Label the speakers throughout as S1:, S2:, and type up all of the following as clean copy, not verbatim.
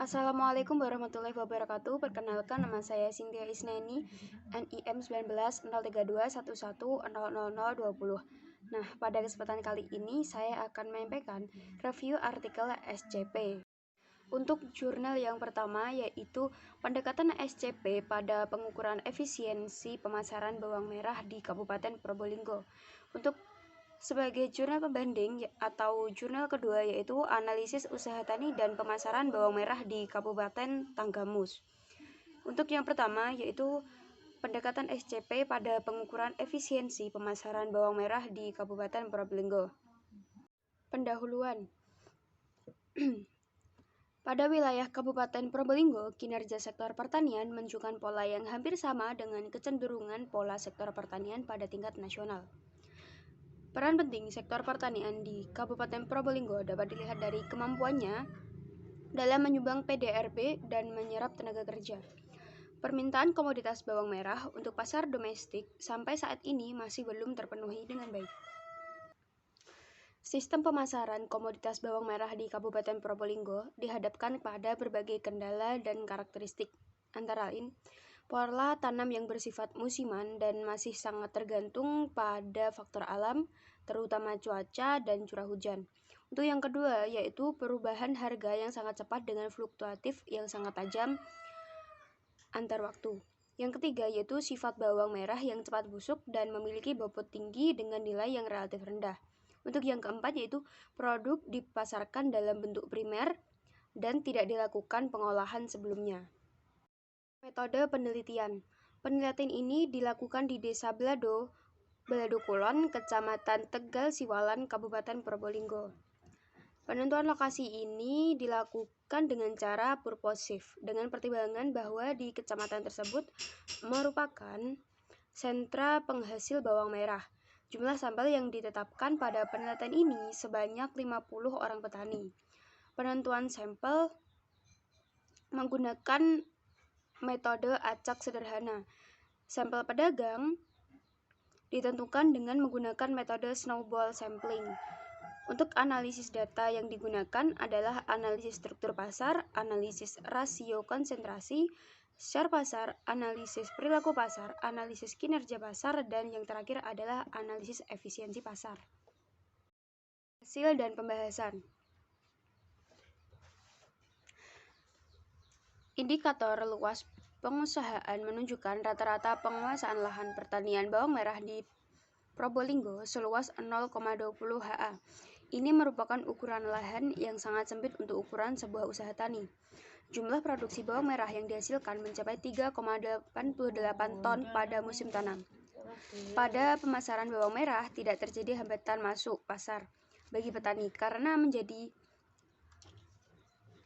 S1: Assalamualaikum warahmatullahi wabarakatuh. Perkenalkan, nama saya Cynthia Isneni, NIM 19 03211100020. Nah, pada kesempatan kali ini saya akan menyampaikan review artikel SCP. Untuk jurnal yang pertama yaitu pendekatan SCP pada pengukuran efisiensi pemasaran bawang merah di Kabupaten Probolinggo. Untuk sebagai jurnal pembanding atau jurnal kedua yaitu analisis usaha tani dan pemasaran bawang merah di Kabupaten Tanggamus. Untuk yang pertama yaitu pendekatan SCP pada pengukuran efisiensi pemasaran bawang merah di Kabupaten Probolinggo. Pendahuluan. Pada wilayah Kabupaten Probolinggo, kinerja sektor pertanian menunjukkan pola yang hampir sama dengan kecenderungan pola sektor pertanian pada tingkat nasional. Peran penting sektor pertanian di Kabupaten Probolinggo dapat dilihat dari kemampuannya dalam menyumbang PDRB dan menyerap tenaga kerja. Permintaan komoditas bawang merah untuk pasar domestik sampai saat ini masih belum terpenuhi dengan baik. Sistem pemasaran komoditas bawang merah di Kabupaten Probolinggo dihadapkan pada berbagai kendala dan karakteristik, antara lain pola tanam yang bersifat musiman dan masih sangat tergantung pada faktor alam, terutama cuaca dan curah hujan. Untuk yang kedua, yaitu perubahan harga yang sangat cepat dengan fluktuatif yang sangat tajam antar waktu. Yang ketiga, yaitu sifat bawang merah yang cepat busuk dan memiliki bobot tinggi dengan nilai yang relatif rendah. Untuk yang keempat, yaitu produk dipasarkan dalam bentuk primer dan tidak dilakukan pengolahan sebelumnya. Metode penelitian. Penelitian ini dilakukan di Desa Belado Kulon, Kecamatan Tegal Siwalan, Kabupaten Probolinggo. Penentuan lokasi ini dilakukan dengan cara purposif, dengan pertimbangan bahwa di kecamatan tersebut merupakan sentra penghasil bawang merah. Jumlah sampel yang ditetapkan pada penelitian ini sebanyak 50 orang petani. Penentuan sampel menggunakan metode acak sederhana. Sampel pedagang ditentukan dengan menggunakan metode snowball sampling. Untuk analisis data yang digunakan adalah analisis struktur pasar, analisis rasio konsentrasi, share pasar, analisis perilaku pasar, analisis kinerja pasar, dan yang terakhir adalah analisis efisiensi pasar. Hasil dan pembahasan. Indikator luas pengusahaan menunjukkan rata-rata penguasaan lahan pertanian bawang merah di Probolinggo seluas 0,20 ha. Ini merupakan ukuran lahan yang sangat sempit untuk ukuran sebuah usaha tani. Jumlah produksi bawang merah yang dihasilkan mencapai 3,88 ton pada musim tanam. Pada pemasaran bawang merah tidak terjadi hambatan masuk pasar bagi petani karena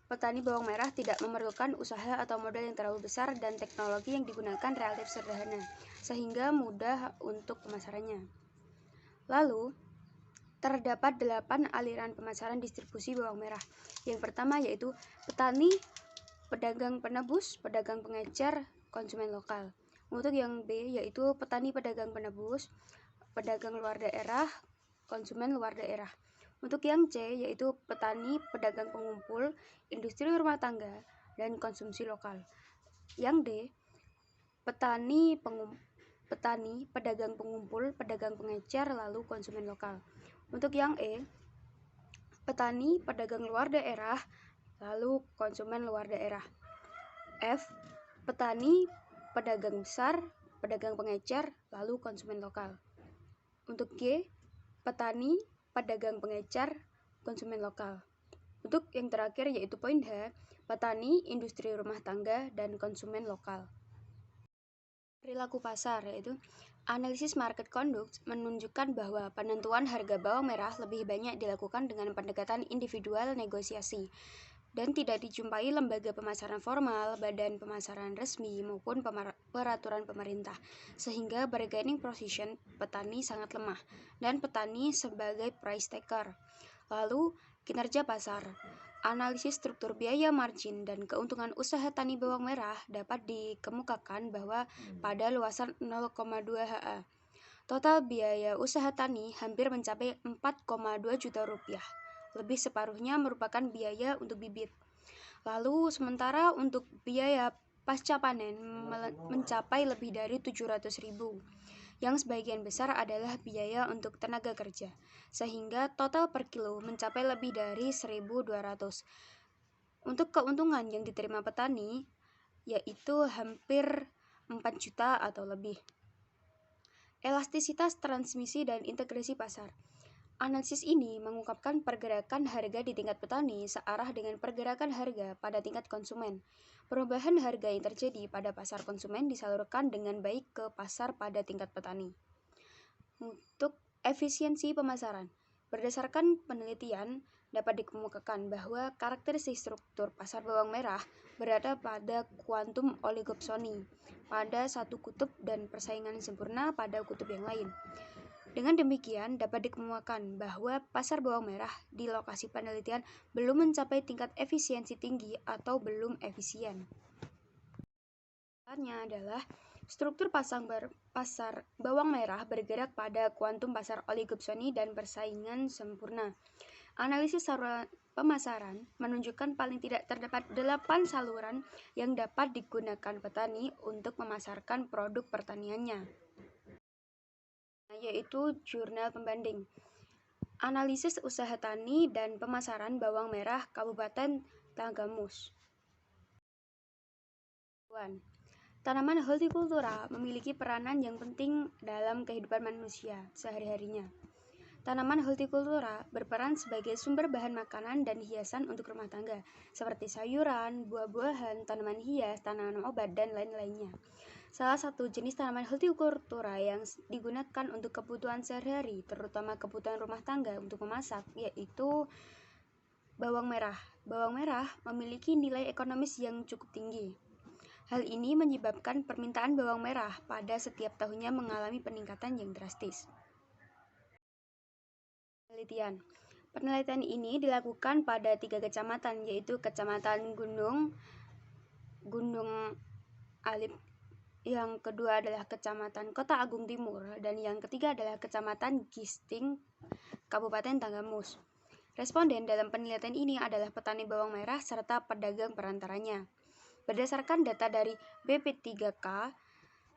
S1: petani bawang merah tidak memerlukan usaha atau modal yang terlalu besar dan teknologi yang digunakan relatif sederhana, sehingga mudah untuk pemasarannya. Lalu, terdapat 8 aliran pemasaran distribusi bawang merah. Yang pertama yaitu petani, pedagang penebus, pedagang pengecer, konsumen lokal. Untuk yang B yaitu petani pedagang penebus, pedagang luar daerah, konsumen luar daerah. Untuk yang C yaitu petani pedagang pengumpul, industri rumah tangga, dan konsumsi lokal. Yang D petani pedagang pengumpul, pedagang pengecer, lalu konsumen lokal. Untuk yang E petani pedagang luar daerah, lalu konsumen luar daerah. F petani pedagang besar, pedagang pengecer, lalu konsumen lokal. Untuk G petani pedagang pengecer, konsumen lokal. Untuk yang terakhir yaitu poin H, petani, industri rumah tangga, dan konsumen lokal. Perilaku pasar yaitu analisis market conduct menunjukkan bahwa penentuan harga bawang merah lebih banyak dilakukan dengan pendekatan individual negosiasi dan tidak dijumpai lembaga pemasaran formal, badan pemasaran resmi maupun peraturan pemerintah, sehingga bargaining position petani sangat lemah dan petani sebagai price taker. Lalu kinerja pasar. Analisis struktur biaya margin dan keuntungan usaha tani bawang merah dapat dikemukakan bahwa pada luasan 0,2 ha. Total biaya usaha tani hampir mencapai 4,2 juta rupiah. Lebih separuhnya merupakan biaya untuk bibit. Lalu sementara untuk biaya pasca panen mencapai lebih dari 700.000, yang sebagian besar adalah biaya untuk tenaga kerja, sehingga total per kilo mencapai lebih dari 1.200. Untuk keuntungan yang diterima petani, yaitu hampir 4 juta atau lebih. Elastisitas transmisi dan integrasi pasar. Analisis ini mengungkapkan pergerakan harga di tingkat petani searah dengan pergerakan harga pada tingkat konsumen. Perubahan harga yang terjadi pada pasar konsumen disalurkan dengan baik ke pasar pada tingkat petani. Untuk efisiensi pemasaran, berdasarkan penelitian dapat dikemukakan bahwa karakteristik struktur pasar bawang merah berada pada kuantum oligopsoni pada satu kutub dan persaingan sempurna pada kutub yang lain. Dengan demikian, dapat dikemukakan bahwa pasar bawang merah di lokasi penelitian belum mencapai tingkat efisiensi tinggi atau belum efisien. Alasannya adalah struktur pasar bawang merah bergerak pada kuantum pasar oligopsoni dan persaingan sempurna. Analisis saluran pemasaran menunjukkan paling tidak terdapat 8 saluran yang dapat digunakan petani untuk memasarkan produk pertaniannya, yaitu jurnal pembanding. Analisis usaha tani dan pemasaran bawang merah Kabupaten Tanggamus. Tanaman hortikultura memiliki peranan yang penting dalam kehidupan manusia sehari-harinya. Tanaman hortikultura berperan sebagai sumber bahan makanan dan hiasan untuk rumah tangga, seperti sayuran, buah-buahan, tanaman hias, tanaman obat, dan lain-lainnya. Salah satu jenis tanaman hortikultura yang digunakan untuk kebutuhan sehari-hari, terutama kebutuhan rumah tangga untuk memasak, yaitu bawang merah. Bawang merah memiliki nilai ekonomis yang cukup tinggi. Hal ini menyebabkan permintaan bawang merah pada setiap tahunnya mengalami peningkatan yang drastis. Penelitian ini dilakukan pada 3 kecamatan, yaitu Kecamatan Gunung Alif, yang kedua adalah Kecamatan Kota Agung Timur, dan yang ketiga adalah Kecamatan Gisting, Kabupaten Tanggamus. Responden dalam penelitian ini adalah petani bawang merah serta pedagang perantaranya. Berdasarkan data dari BP3K,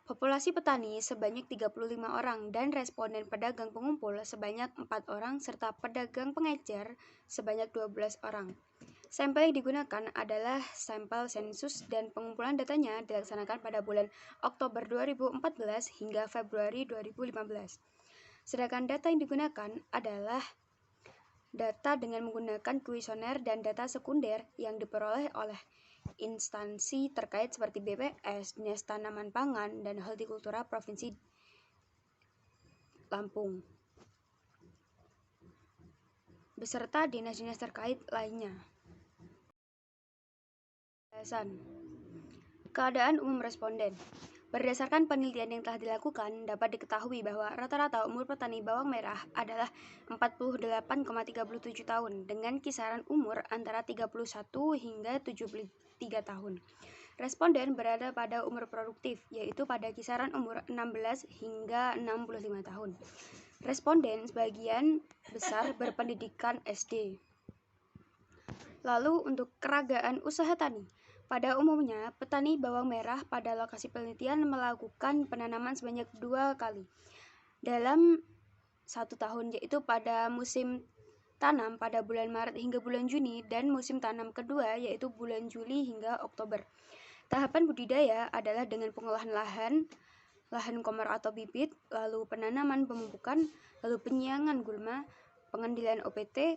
S1: populasi petani sebanyak 35 orang dan responden pedagang pengumpul sebanyak 4 orang serta pedagang pengecer sebanyak 12 orang. Sampel yang digunakan adalah sampel sensus dan pengumpulan datanya dilaksanakan pada bulan Oktober 2014 hingga Februari 2015. Sedangkan data yang digunakan adalah data dengan menggunakan kuesioner dan data sekunder yang diperoleh oleh instansi terkait seperti BPS, Dinas Tanaman Pangan, dan Hortikultura Provinsi Lampung, beserta dinas-dinas terkait lainnya. Keadaan umum responden. Berdasarkan penelitian yang telah dilakukan, dapat diketahui bahwa rata-rata umur petani bawang merah adalah 48,37 tahun dengan kisaran umur antara 31 hingga 73 tahun. Responden berada pada umur produktif, yaitu pada kisaran umur 16 hingga 65 tahun. Responden sebagian besar berpendidikan SD. Lalu untuk keragaan usaha tani. Pada umumnya, petani bawang merah pada lokasi penelitian melakukan penanaman sebanyak 2 kali dalam 1 tahun, yaitu pada musim tanam pada bulan Maret hingga bulan Juni dan musim tanam kedua yaitu bulan Juli hingga Oktober. Tahapan budidaya adalah dengan pengolahan lahan komor atau bibit, lalu penanaman pemupukan, lalu penyiangan gulma, pengendalian OPT,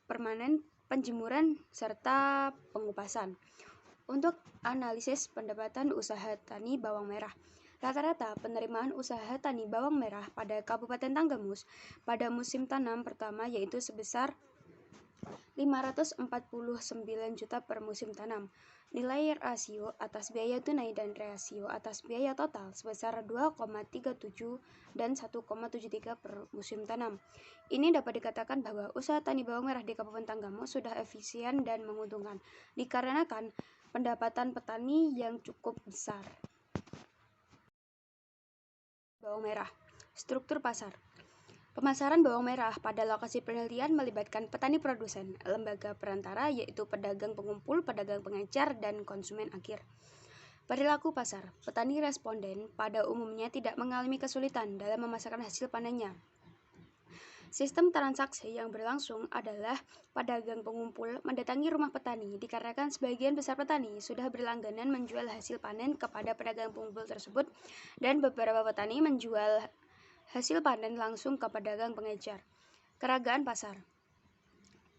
S1: permanen, penjemuran, serta pengupasan. Untuk analisis pendapatan usaha tani bawang merah. Rata-rata penerimaan usaha tani bawang merah pada Kabupaten Tanggamus pada musim tanam pertama yaitu sebesar 549 juta per musim tanam. Nilai rasio atas biaya tunai dan rasio atas biaya total sebesar 2,37 dan 1,73 per musim tanam. Ini dapat dikatakan bahwa usaha tani bawang merah di Kabupaten Tanggamus sudah efisien dan menguntungkan, dikarenakan pendapatan petani yang cukup besar. Bawang merah, struktur pasar. Pemasaran bawang merah pada lokasi penelitian melibatkan petani produsen, lembaga perantara yaitu pedagang pengumpul, pedagang pengecer, dan konsumen akhir. Perilaku pasar, petani responden pada umumnya tidak mengalami kesulitan dalam memasarkan hasil panennya. Sistem transaksi yang berlangsung adalah pedagang pengumpul mendatangi rumah petani dikarenakan sebagian besar petani sudah berlangganan menjual hasil panen kepada pedagang pengumpul tersebut dan beberapa petani menjual hasil panen langsung ke pedagang pengecer. Keragaan pasar.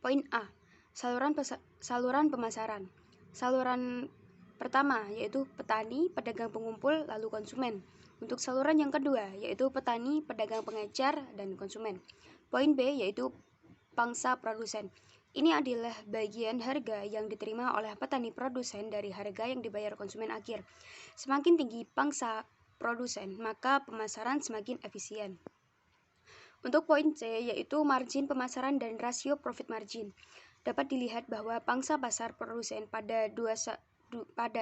S1: Poin A. Saluran pemasaran. Saluran pertama yaitu petani, pedagang pengumpul, lalu konsumen. Untuk saluran yang kedua yaitu petani, pedagang pengecer, dan konsumen. Poin B yaitu pangsa produsen. Ini adalah bagian harga yang diterima oleh petani produsen dari harga yang dibayar konsumen akhir. Semakin tinggi pangsa produsen, maka pemasaran semakin efisien. Untuk poin C yaitu margin pemasaran dan rasio profit margin. Dapat dilihat bahwa pangsa pasar produsen pada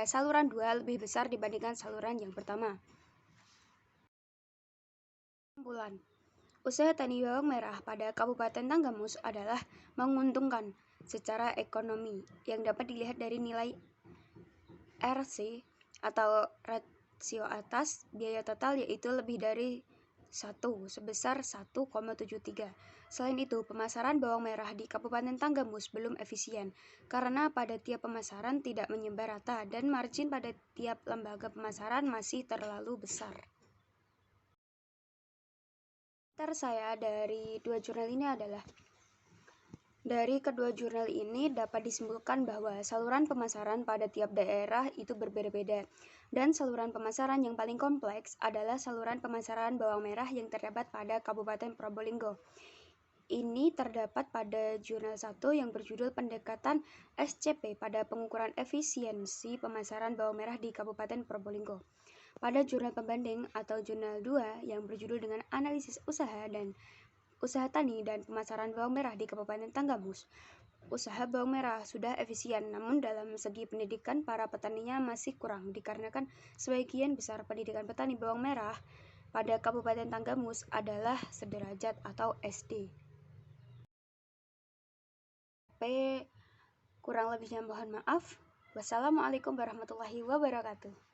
S1: saluran 2 lebih besar dibandingkan saluran yang pertama. Kesimpulan. Usaha tani bawang merah pada Kabupaten Tanggamus adalah menguntungkan secara ekonomi yang dapat dilihat dari nilai RC atau rasio atas biaya total yaitu lebih dari 1 sebesar 1,73. Selain itu, pemasaran bawang merah di Kabupaten Tanggamus belum efisien karena pada tiap pemasaran tidak menyebar rata dan margin pada tiap lembaga pemasaran masih terlalu besar. Saya dari dua jurnal ini adalah dari kedua jurnal ini dapat disimpulkan bahwa saluran pemasaran pada tiap daerah itu berbeda-beda dan saluran pemasaran yang paling kompleks adalah saluran pemasaran bawang merah yang terdapat pada Kabupaten Probolinggo. Ini terdapat pada jurnal 1 yang berjudul Pendekatan SCP pada pengukuran efisiensi pemasaran bawang merah di Kabupaten Probolinggo. Pada jurnal pembanding atau jurnal 2 yang berjudul dengan Analisis Usaha Tani dan Pemasaran Bawang Merah di Kabupaten Tanggamus. Usaha bawang merah sudah efisien, namun dalam segi pendidikan para petaninya masih kurang dikarenakan sebagian besar pendidikan petani bawang merah pada Kabupaten Tanggamus adalah sederajat atau SD. Kurang lebihnya mohon maaf. Wassalamualaikum warahmatullahi wabarakatuh.